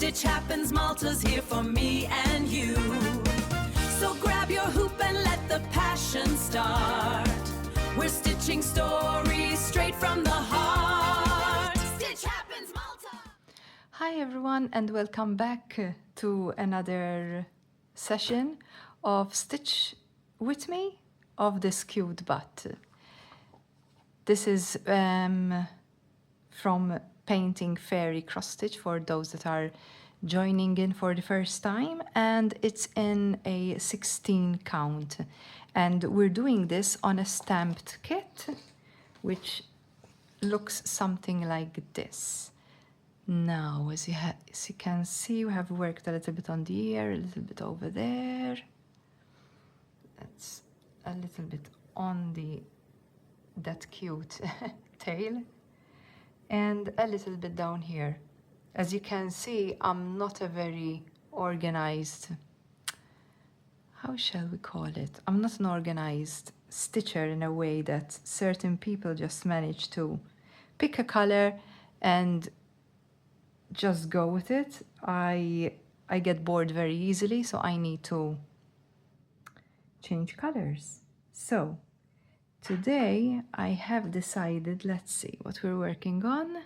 Stitch happens, Malta's here for me and you. So grab your hoop and let the passion start. We're stitching stories straight from the heart. Stitch happens, Malta! Hi everyone, and welcome back to another session of Stitch with me of this cute butt. This is from Painting Fairy Cross Stitch for those that are joining in for the first time, and it's in a 16 count, and we're doing this on a stamped kit which looks something like this. Now, as you can see, we have worked a little bit on the ear, a little bit over there. That's a little bit on that cute tail, and a little bit down here. As you can see, I'm not a very organized, how shall we call it? I'm not an organized stitcher in a way that certain people just manage to pick a color and just go with it. I get bored very easily, so I need to change colors. So today I have decided, let's see what we're working on.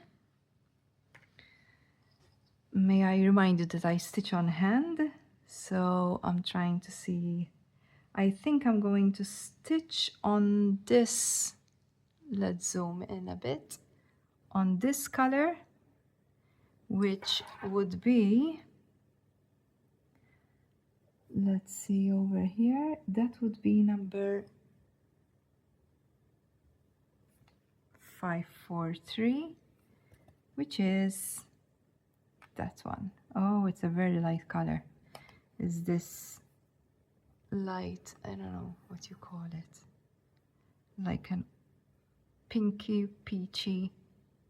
May I remind you that I stitch on hand, so I'm trying to see. I think I'm going to stitch on this, let's zoom in a bit, on this color, which would be, let's see over here, that would be number 543, which is that one. Oh, it's a very light color. Is this light, I don't know what you call it, like an pinky, peachy,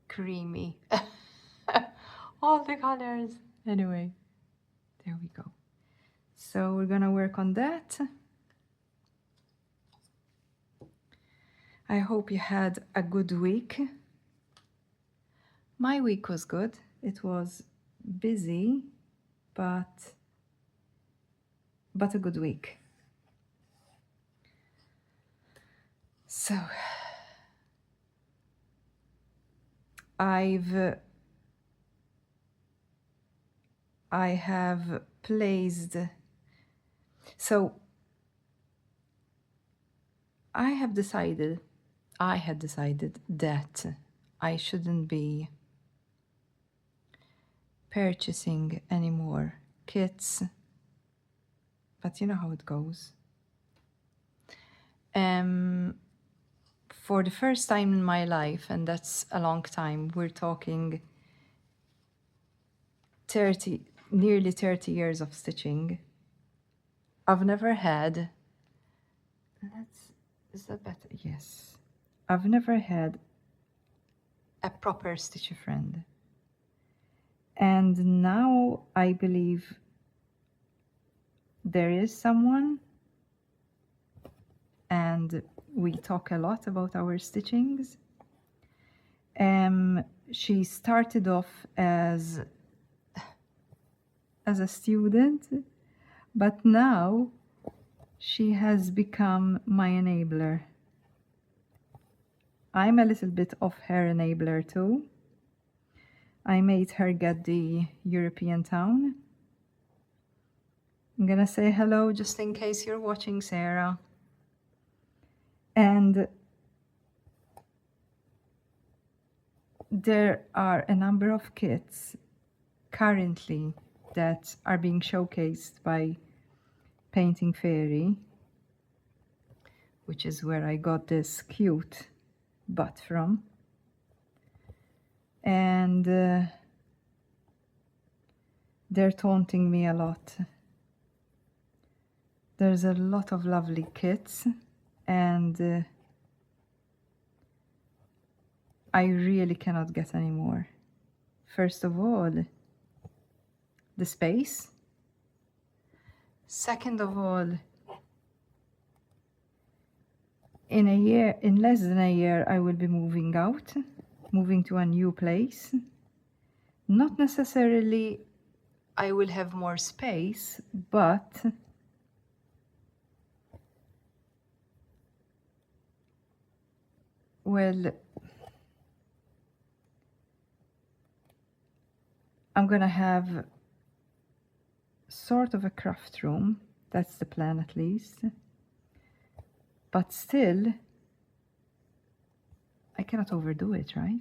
creamy, all the colors. Anyway, there we go. So we're gonna work on that. I hope you had a good week. My week was good. It was busy, but a good week. So I have placed, so I had decided that I shouldn't be purchasing any more kits, but you know how it goes. For the first time in my life, and that's a long time, we're talking nearly 30 years of stitching, I've never had, is that better? Yes. I've never had a proper stitcher friend. And now I believe there is someone, and we talk a lot about our stitchings. She started off as a student, but now she has become my enabler. I'm a little bit of her enabler too. I made her get the European town. I'm gonna say hello just in case you're watching, Sarah. And there are a number of kits currently that are being showcased by Painting Fairy, which is where I got this cute butt from. And they're taunting me a lot. There's a lot of lovely kits, and I really cannot get any more. First of all, the space. Second of all, in less than a year, I will be moving to a new place. Not necessarily I will have more space, but well, I'm gonna have sort of a craft room. That's the plan at least. But still, I cannot overdo it, right?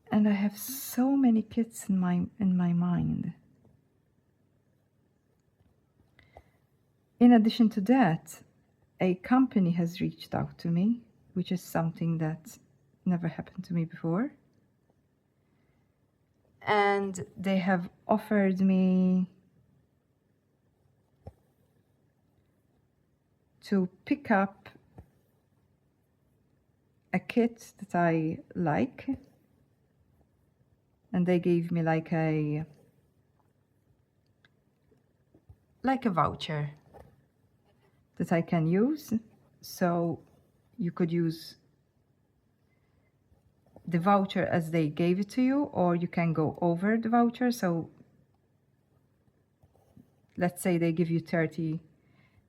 And I have so many kits in my mind. In addition to that, a company has reached out to me, which is something that never happened to me before. And they have offered me to pick up a kit that I like. And they gave me like a voucher that I can use. So you could use the voucher as they gave it to you, or you can go over the voucher. So let's say they give you $30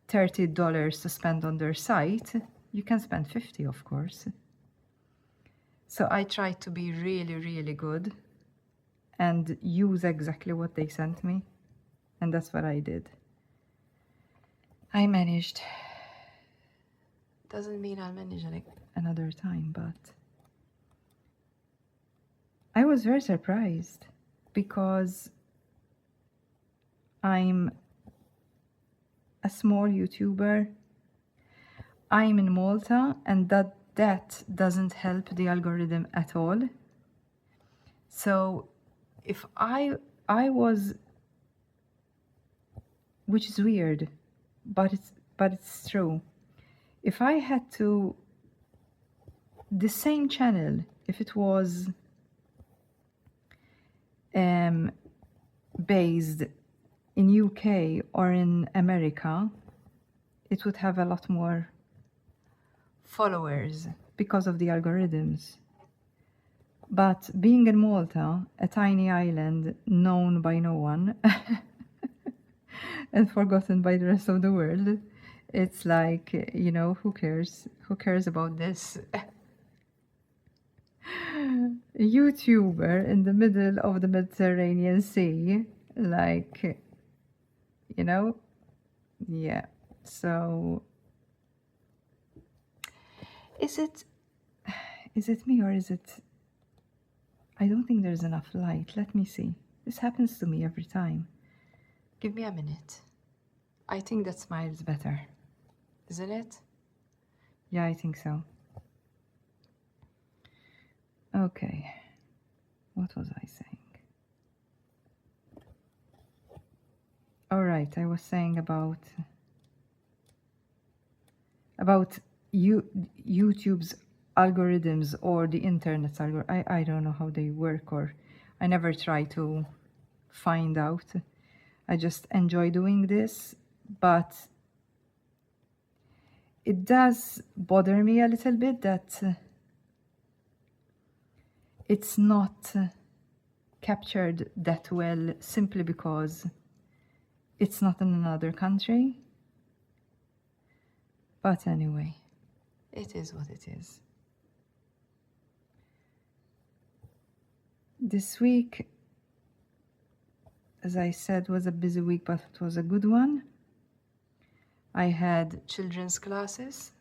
to spend on their site. You can spend 50, of course. So I tried to be really, really good and use exactly what they sent me. And that's what I did. I managed. Doesn't mean I'll manage it another time, but I was very surprised because I'm a small YouTuber. I'm in Malta, and that doesn't help the algorithm at all. So if I was, which is weird, but it's true. If I had to, the same channel, if it was based in UK or in America, it would have a lot more followers because of the algorithms. But being in Malta, a tiny island known by no one and forgotten by the rest of the world, it's like, you know, who cares? Who cares about this? YouTuber in the middle of the Mediterranean Sea, like, you know, yeah. So is it me, or is it, I don't think there's enough light. Let me see. This happens to me every time. Give me a minute. I think that smile's better. Isn't it? Yeah, I think so. Okay. What was I saying? All right, I was saying about YouTube's algorithms, or the internet's algorithm. I don't know how they work, or I never try to find out. I just enjoy doing this, but it does bother me a little bit that it's not captured that well, simply because it's not in another country. But anyway, it is what it is. This week, as I said, was a busy week, but it was a good one. I had children's classes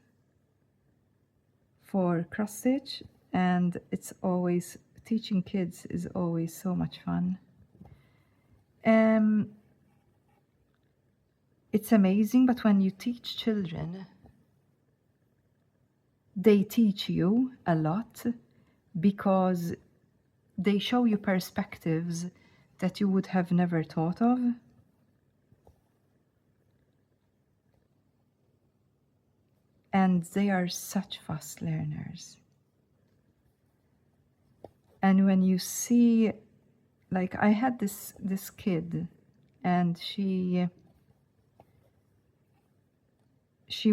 for cross stitch, and it's always, teaching kids is always so much fun. It's amazing, but when you teach children, they teach you a lot because they show you perspectives that you would have never thought of. And they are such fast learners. And when you see, like, I had this kid, and she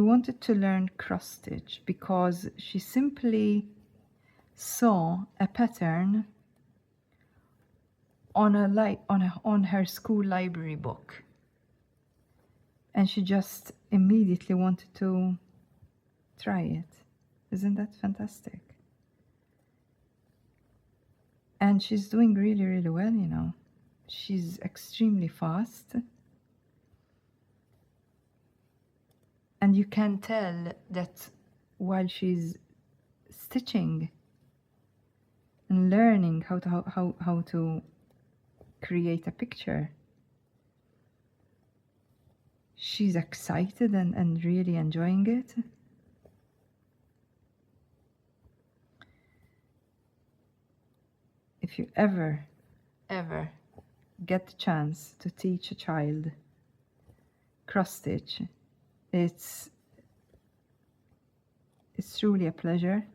wanted to learn cross stitch because she simply saw a pattern on on her school library book, and she just immediately wanted to try it. Isn't that fantastic? And she's doing really, really well, you know. She's extremely fast. And you can tell that while she's stitching and learning how to create a picture, she's excited and really enjoying it. If you ever get the chance to teach a child cross stitch, it's truly a pleasure.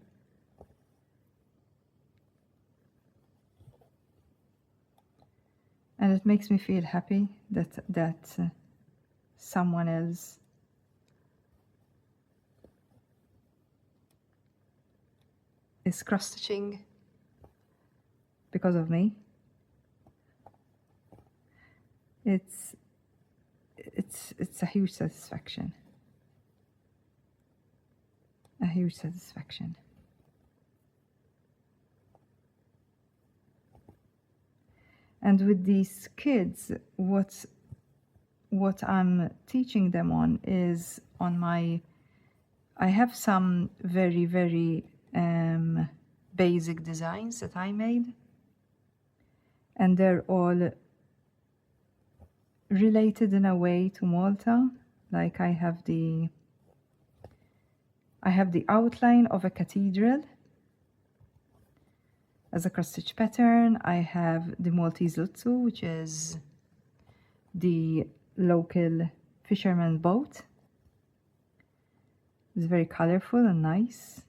And it makes me feel happy that someone else is cross stitching because of me. It's a huge satisfaction. A huge satisfaction. And with these kids, what I'm teaching them on is on my, I have some very, very basic designs that I made, and they're all related in a way to Malta. Like I have the outline of a cathedral as a cross-stitch pattern. I have the Maltese Lutsu, which is the local fisherman boat. It's very colorful and nice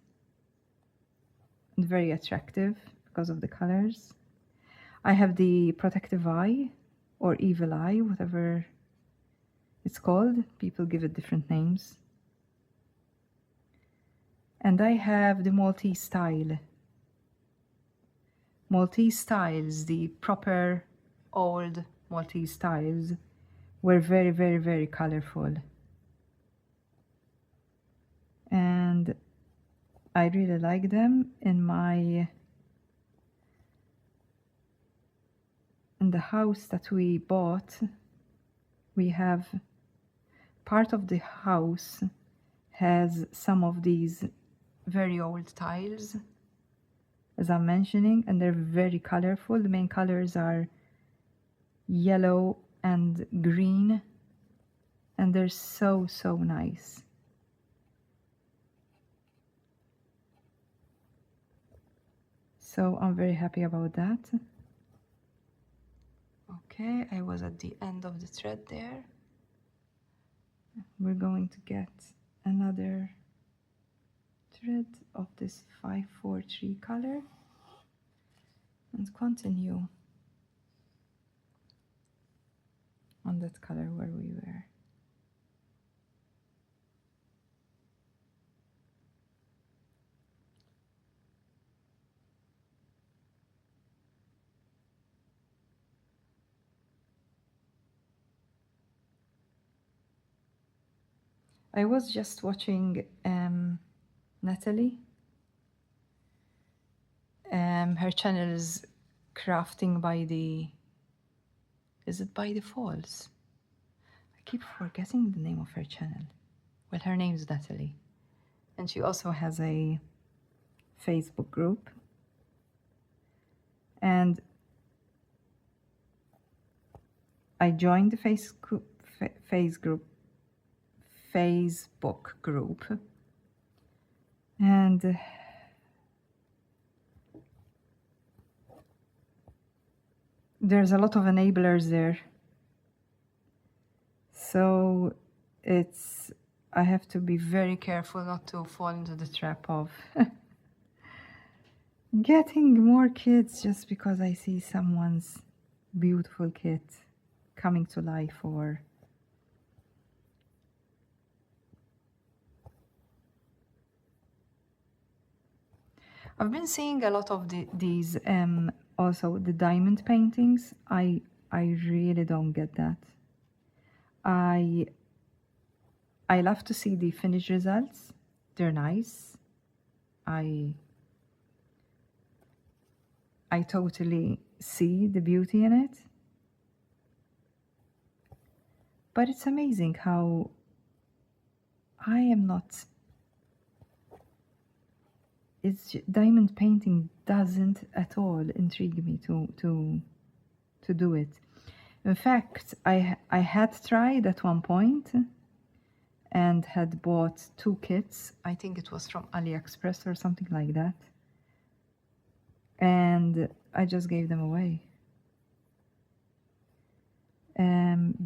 and very attractive because of the colors. I have the protective eye or evil eye, whatever it's called. People give it different names. And I have the Maltese style. Maltese styles, the proper old Maltese styles, were very, very, very colorful. And I really like them. In the house that we bought, we have part of the house has some of these very old tiles, as I'm mentioning, and they're very colorful. The main colors are yellow and green, and they're so, so nice. So I'm very happy about that. Okay, I was at the end of the thread there. We're going to get another thread of this 543 color and continue on that color where we were. I was just watching Natalie. Her channel is Crafting by the, is it by the Falls? I keep forgetting the name of her channel. Well, her name is Natalie. And she also has a Facebook group. And I joined the Facebook group, and there's a lot of enablers there, so I have to be very careful not to fall into the trap of getting more kits just because I see someone's beautiful kit coming to life. Or I've been seeing a lot of these also the diamond paintings, I really don't get that. I love to see the finished results. They're nice. I totally see the beauty in it. But it's amazing how I am not. Diamond painting doesn't at all intrigue me to do it. In fact, I had tried at one point and had bought 2 kits. I think it was from AliExpress or something like that. And I just gave them away.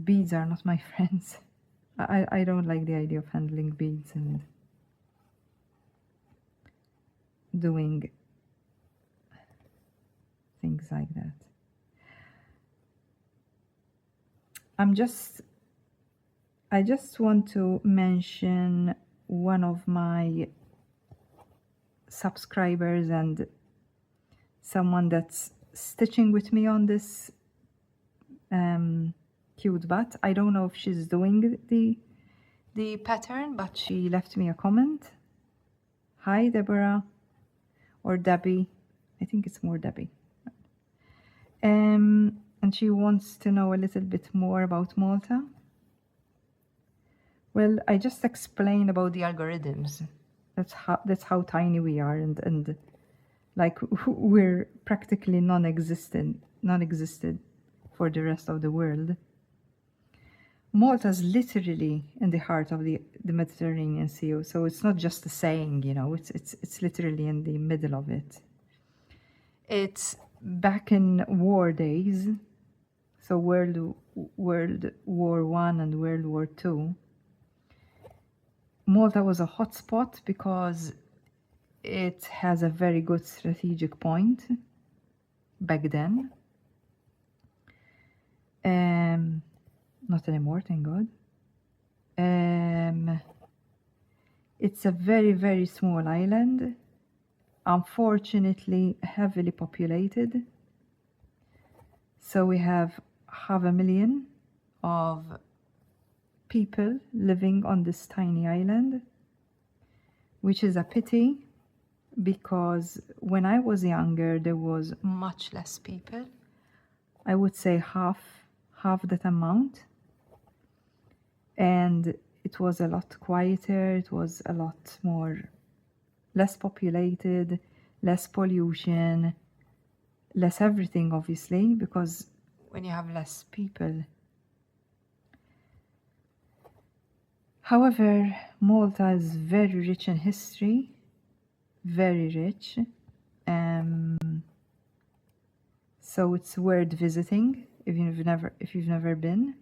Beads are not my friends. I don't like the idea of handling beads and doing things like that. I just want to mention one of my subscribers and someone that's stitching with me on this cute bat. I don't know if she's doing the pattern, but she left me a comment. Hi, Deborah, or Debbie. I think it's more Debbie. And she wants to know a little bit more about Malta. Well, I just explained about the algorithms. That's how tiny we are, and like we're practically non-existent for the rest of the world. Malta's literally in the heart of the Mediterranean Sea, so it's not just a saying, you know. It's literally in the middle of it. It's back in war days, so World War I and World War II. Malta was a hotspot because it has a very good strategic point back then. Not anymore, thank God. It's a very, very small island, unfortunately heavily populated. So we have 500,000 of people living on this tiny island, which is a pity because when I was younger there was much less people. I would say half that amount, and it was a lot quieter. It was a lot less populated, less pollution, less everything, obviously, because when you have less people. However, Malta is very rich in history, very rich. So it's worth visiting if you've never been.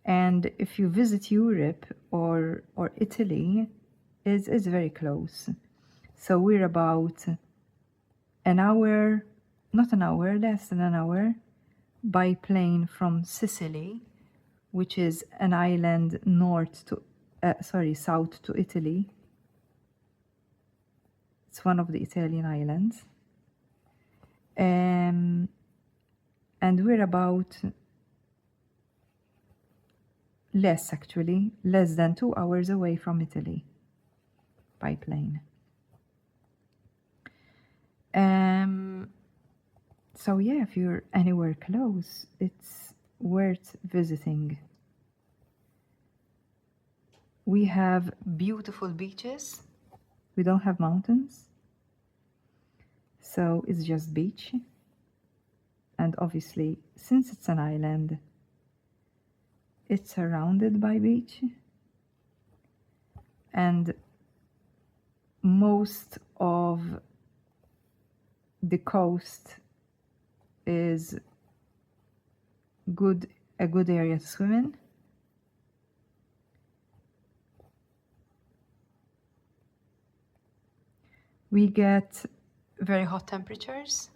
And if you visit Europe or Italy, it's very close. So we're about an hour, not an hour, less than an hour, by plane from Sicily, which is an island south to Italy. It's one of the Italian islands. And we're about less than 2 hours away from Italy by plane. So yeah, if you're anywhere close, it's worth visiting. We have beautiful beaches. We don't have mountains. So it's just beach. And obviously, since it's an island, it's surrounded by beach. And most of the coast is a good area to swim in. We get very hot temperatures.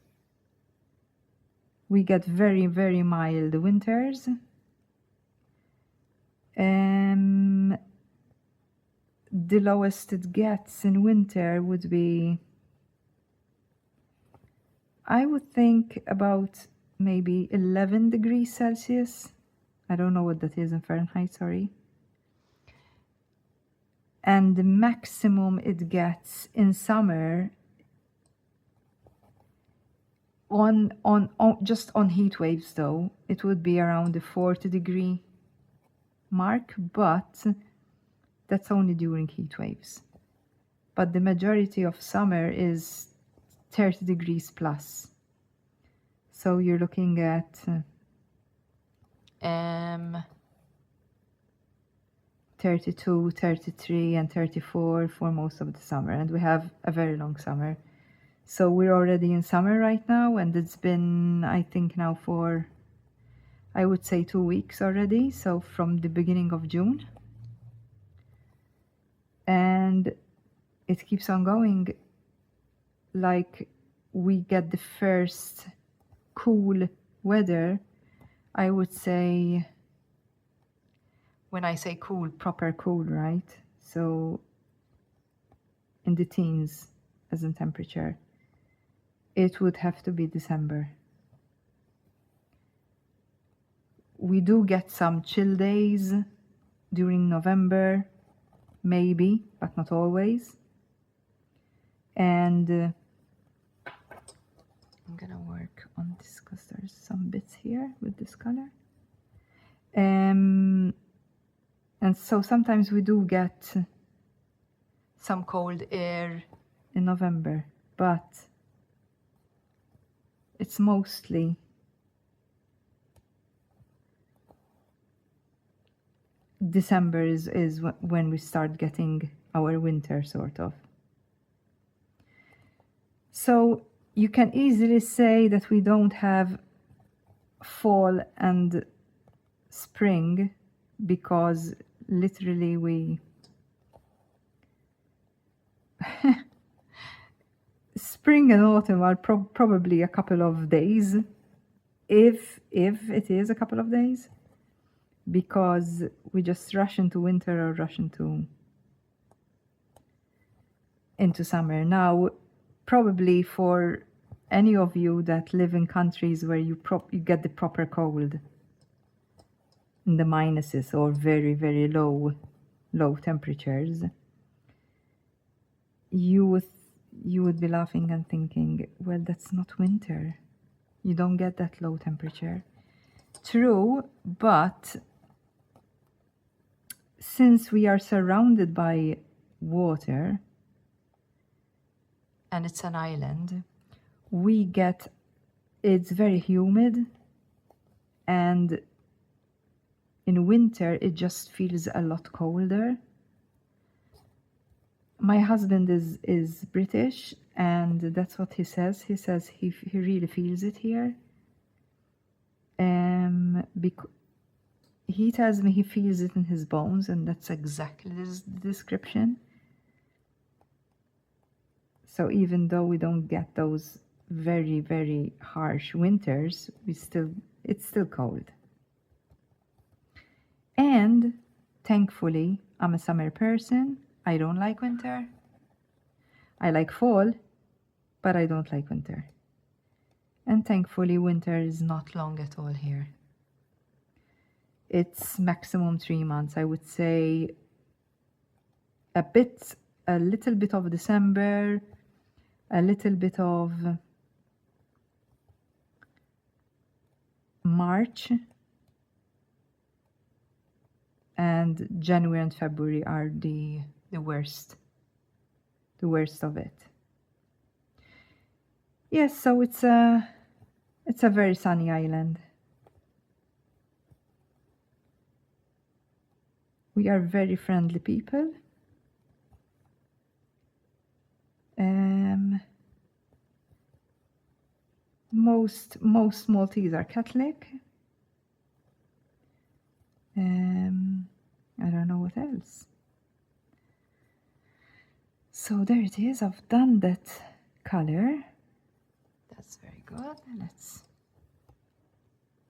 We get very, very mild winters. The lowest it gets in winter would be, I would think about maybe 11 degrees Celsius. I don't know what that is in Fahrenheit, sorry. And the maximum it gets in summer just on heat waves though, it would be around the 40-degree mark, but that's only during heat waves. But the majority of summer is 30 degrees plus. So you're looking at 32, 33, and 34 for most of the summer. And we have a very long summer. So we're already in summer right now, and it's been, I think now for, I would say 2 weeks already. So from the beginning of June. And it keeps on going. Like we get the first cool weather, I would say, when I say cool, proper cool, right? So in the teens as in temperature, it would have to be December. We do get some chill days during November, maybe, but not always. And I'm gonna work on this because there's some bits here with this color. And so sometimes we do get some cold air in November, but it's mostly December is when we start getting our winter, sort of. So you can easily say that we don't have fall and spring because literally we spring and autumn are probably a couple of days, if it is a couple of days, because we just rush into winter or rush into summer. Now, probably for any of you that live in countries where you get the proper cold in the minuses or very, very low temperatures, you would be laughing and thinking, well, that's not winter. You don't get that low temperature. True, but since we are surrounded by water, and it's an island, it's very humid, and in winter it just feels a lot colder. My husband is British, and that's what he says. He says he really feels it here. He tells me he feels it in his bones, and that's exactly the description. So even though we don't get those very, very harsh winters, it's still cold. And thankfully, I'm a summer person. I don't like winter. I like fall, but I don't like winter. And thankfully, winter is not long at all here. It's maximum 3 months. I would say a little bit of December, a little bit of March, and January and February are the worst of it. Yes, so it's a very sunny island. We are very friendly people. Most Maltese are Catholic. I don't know what else. So there it is. I've done that color. That's very good.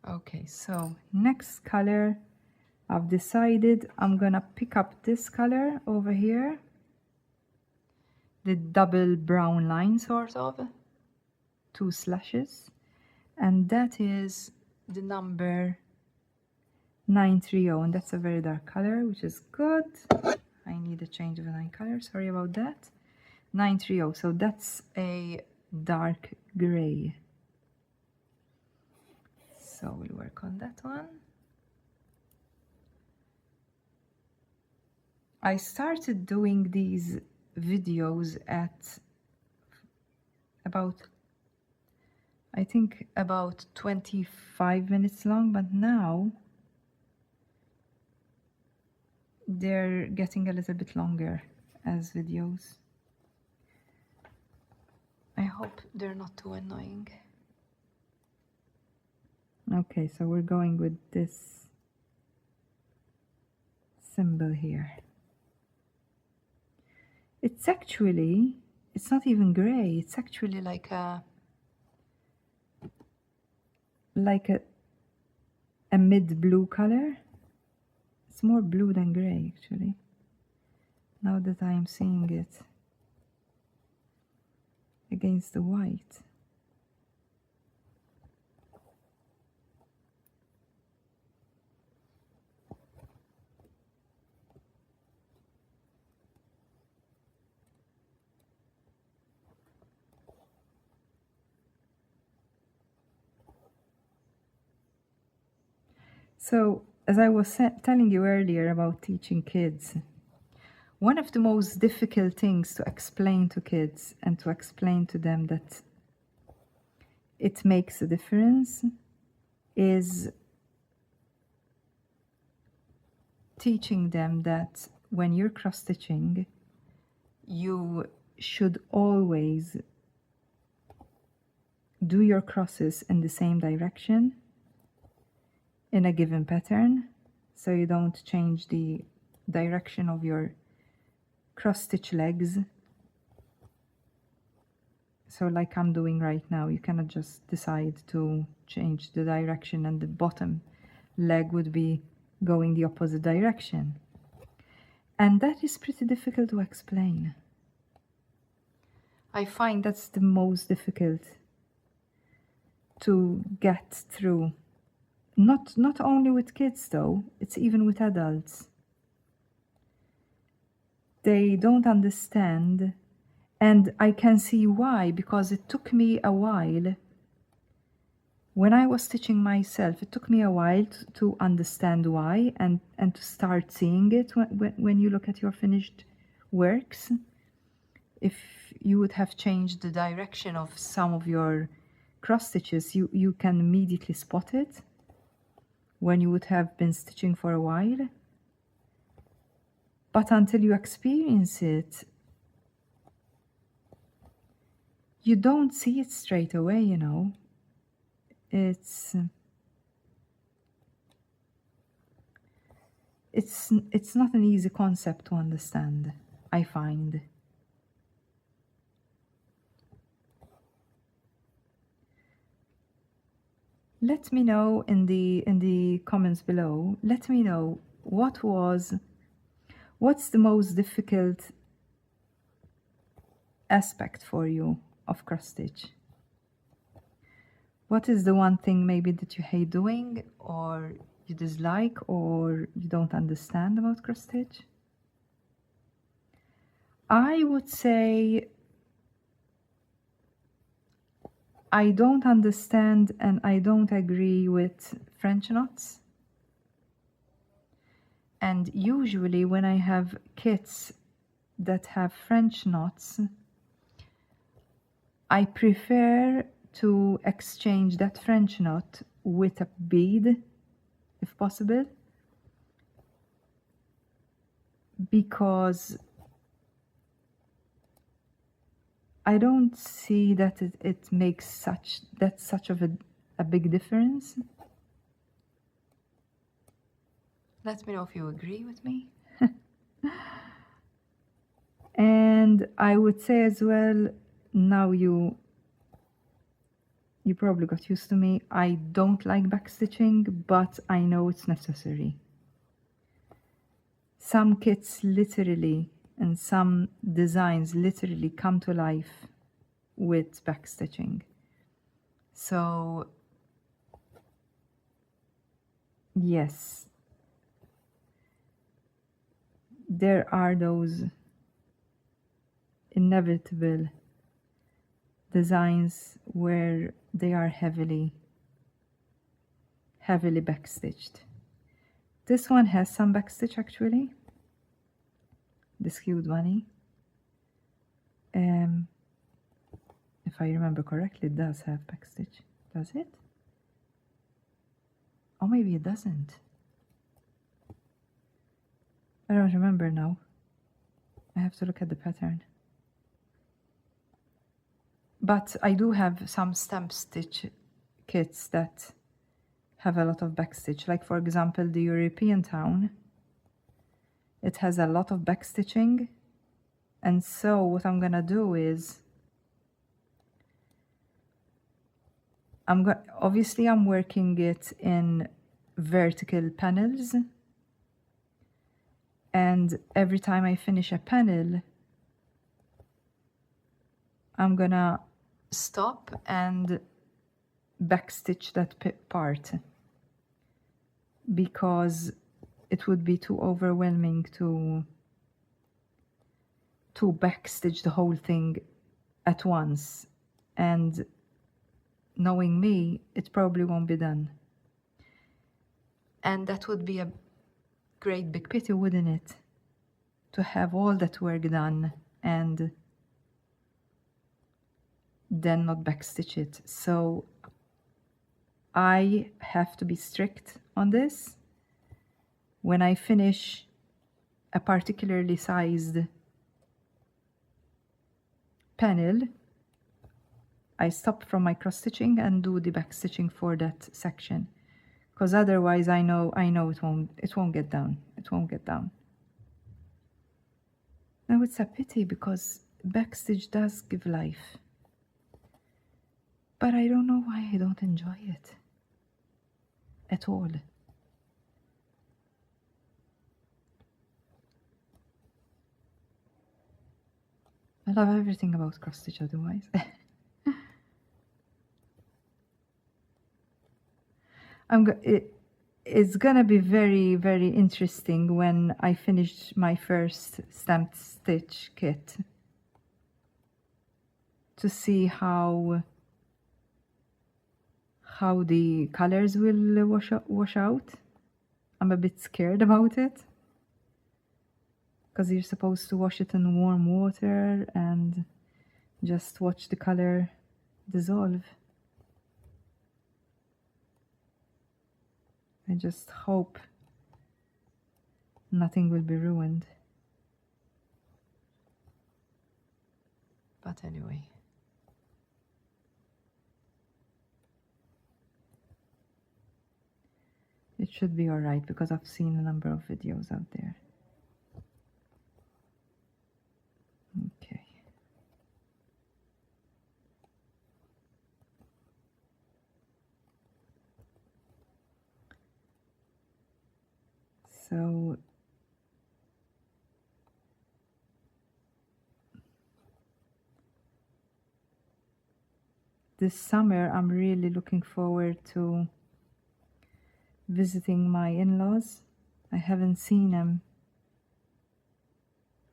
Okay, so next color, I've decided I'm gonna pick up this color over here, the double brown line sort of, 2 slashes, and that is the number 930, and that's a very dark color, which is good. I need a change of a 9 color, sorry about that. 930, so that's a dark gray. So we'll work on that one. I started doing these videos at about, I think about 25 minutes long, but now they're getting a little bit longer as videos. I hope they're not too annoying. Okay, so we're going with this symbol here. It's actually, it's not even gray, it's actually like a mid blue color. It's more blue than gray actually, now that I'm seeing it against the white. So, as I was telling you earlier about teaching kids, one of the most difficult things to explain to kids and to explain to them that it makes a difference is teaching them that when you're cross-stitching, you should always do your crosses in the same direction in a given pattern, so you don't change the direction of your cross-stitch legs. So like I'm doing right now, you cannot just decide to change the direction and the bottom leg would be going the opposite direction. And that is pretty difficult to explain. I find that's the most difficult to get through. Not only with kids though, it's even with adults. They don't understand, and I can see why, because it took me a while. When I was stitching myself, it took me a while to understand why and to start seeing it when you look at your finished works. If you would have changed the direction of some of your cross stitches, you can immediately spot it when you would have been stitching for a while. But until you experience it, you don't see it straight away, you know. It's not an easy concept to understand, I find. Let me know in the comments below. Let me know what's the most difficult aspect for you of cross stitch. What is the one thing maybe that you hate doing, or you dislike, or you don't understand about cross stitch? I would say I don't understand and I don't agree with French knots. And usually when I have kits that have French knots, I prefer to exchange that French knot with a bead, if possible, because I don't see that it makes such of a big difference. Let me know if you agree with me. And I would say as well, now you probably got used to me, I don't like backstitching, but I know it's necessary. Some kits literally, and some designs literally come to life with backstitching. So yes, there are those inevitable designs where they are heavily backstitched. This one has some backstitch actually, the skewed bunny. If I remember correctly, it does have backstitch. Does it? Or maybe it doesn't. I don't remember now. I have to look at the pattern. But I do have some stamp stitch kits that have a lot of backstitch. Like for example, the European town. It has a lot of backstitching. And so what I'm gonna do is obviously I'm working it in vertical panels, and every time I finish a panel, I'm gonna stop and backstitch that part, because it would be too overwhelming to backstitch the whole thing at once, and knowing me, it probably won't be done. And that would be a great big pity, wouldn't it? To have all that work done and then not backstitch it. So I have to be strict on this. When I finish a particularly sized panel, I stop from my cross stitching and do the back stitching for that section, because otherwise I know it won't get down. It won't get down. Now it's a pity because backstitch does give life, but I don't know why I don't enjoy it at all. I love everything about cross stitch otherwise. It's gonna be very, very interesting when I finish my first stamped stitch kit to see how the colors will wash out. I'm a bit scared about it, because you're supposed to wash it in warm water and just watch the color dissolve. I just hope nothing will be ruined. But anyway. It should be alright, because I've seen a number of videos out there. Okay. So this summer I'm really looking forward to visiting my in-laws. I haven't seen them,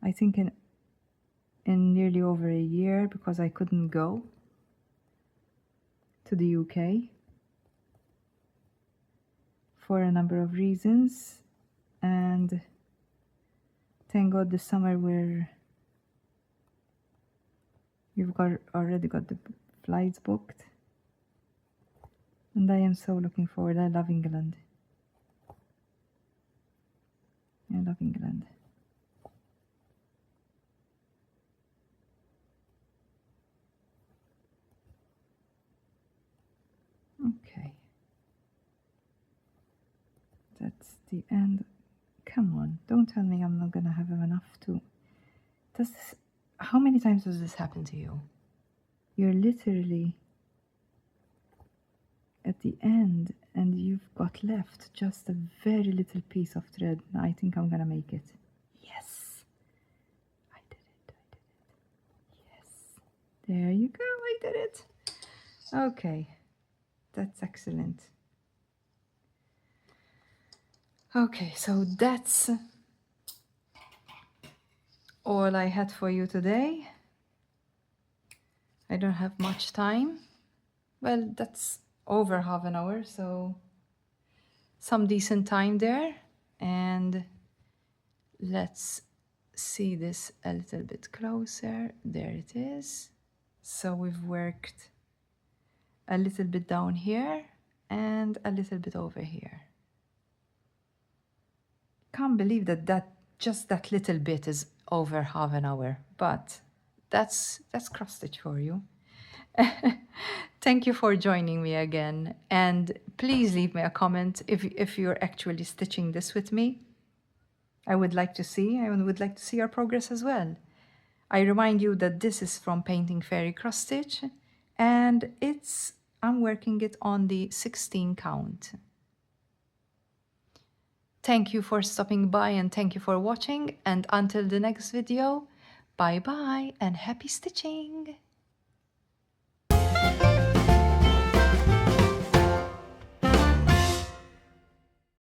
I think, in nearly over a year, because I couldn't go to the UK for a number of reasons. And thank God this summer you've already got the flights booked, and I am so looking forward. I love England. I love England. Okay, that's the end. Come on, don't tell me I'm not gonna have enough to. How many times does this happen to you? You're literally at the end and you've got left just a very little piece of thread. I think I'm gonna make it. Yes, I did it. Yes, there you go, I did it. Okay, That's excellent. Okay, so that's all I had for you today. I don't have much time. Well, that's over half an hour, so some decent time there. And let's see this a little bit closer. There it is. So we've worked a little bit down here and a little bit over here. Can't believe that just that little bit is over half an hour, but that's cross stitch for you. Thank you for joining me again, and please leave me a comment if you're actually stitching this with me. I would like to see your progress as well. I remind you that this is from Painting Fairy Cross Stitch, and I'm working it on the 16 count. Thank you for stopping by and thank you for watching, and until the next video, bye bye and happy stitching!